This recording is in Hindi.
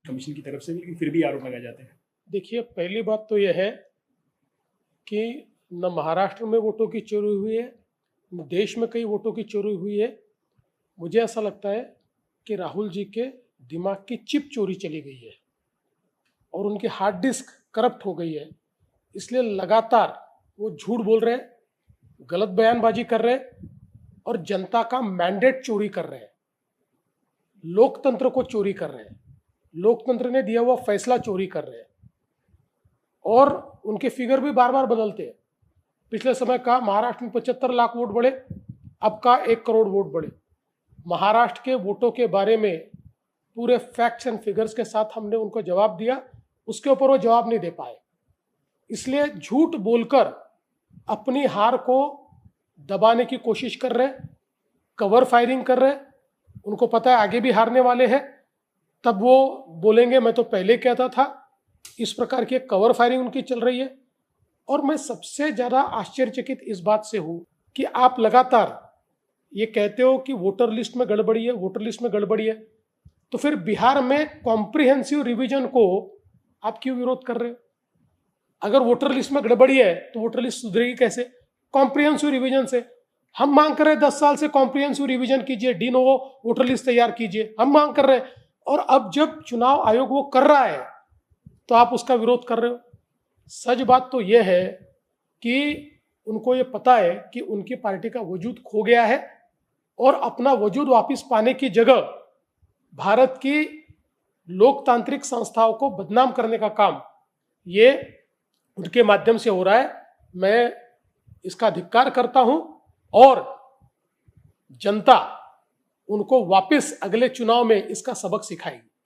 कमीशन की तरफ से भी, लेकिन फिर भी आरोप लगाए जाते हैं। देखिए, पहली बात तो यह है कि न महाराष्ट्र में वोटों की चोरी हुई है, न देश में कई वोटों की चोरी हुई है। मुझे ऐसा लगता है कि राहुल जी के दिमाग की चिप चोरी चली गई है और उनकी हार्ड डिस्क करप्ट हो गई है। इसलिए लगातार वो झूठ बोल रहे हैं, गलत बयानबाजी कर रहे हैं और जनता का मैंडेट चोरी कर रहे हैं, लोकतंत्र को चोरी कर रहे हैं, लोकतंत्र ने दिया हुआ फैसला चोरी कर रहे हैं। और उनके फिगर भी बार बार बदलते हैं। पिछले समय का महाराष्ट्र में 75 लाख वोट बढ़े, अब का 1 करोड़ वोट बढ़े। महाराष्ट्र के वोटों के बारे में पूरे फैक्ट्स एंड फिगर्स के साथ हमने उनको जवाब दिया, उसके ऊपर वो जवाब नहीं दे पाए। इसलिए झूठ बोलकर अपनी हार को दबाने की कोशिश कर रहे, कवर फायरिंग कर रहे। उनको पता है आगे भी हारने वाले हैं, तब वो बोलेंगे मैं तो पहले कहता था। इस प्रकार की कवर फायरिंग उनकी चल रही है। और मैं सबसे ज़्यादा आश्चर्यचकित इस बात से हूँ कि आप लगातार ये कहते हो कि वोटर लिस्ट में गड़बड़ी है, वोटर लिस्ट में गड़बड़ी है, तो फिर बिहार में कॉम्प्रिहेंसिव रिवीजन को आप क्यों विरोध कर रहे हो? अगर वोटर लिस्ट में गड़बड़ी है तो वोटर लिस्ट सुधरेगी कैसे? कॉम्प्रिहेंसिव रिवीजन से। हम मांग कर रहे हैं 10 साल से कॉम्प्रिहेंसिव रिवीजन कीजिए, डी नोवो वोटर लिस्ट तैयार कीजिए, हम मांग कर रहे हैं। और अब जब चुनाव आयोग वो कर रहा है तो आप उसका विरोध कर रहे हो। सच बात तो यह है कि उनको ये पता है कि उनकी पार्टी का वजूद खो गया है और अपना वजूद वापस पाने की जगह भारत की लोकतांत्रिक संस्थाओं को बदनाम करने का काम ये उनके माध्यम से हो रहा है। मैं इसका धिक्कार करता हूं और जनता उनको वापस अगले चुनाव में इसका सबक सिखाएगी।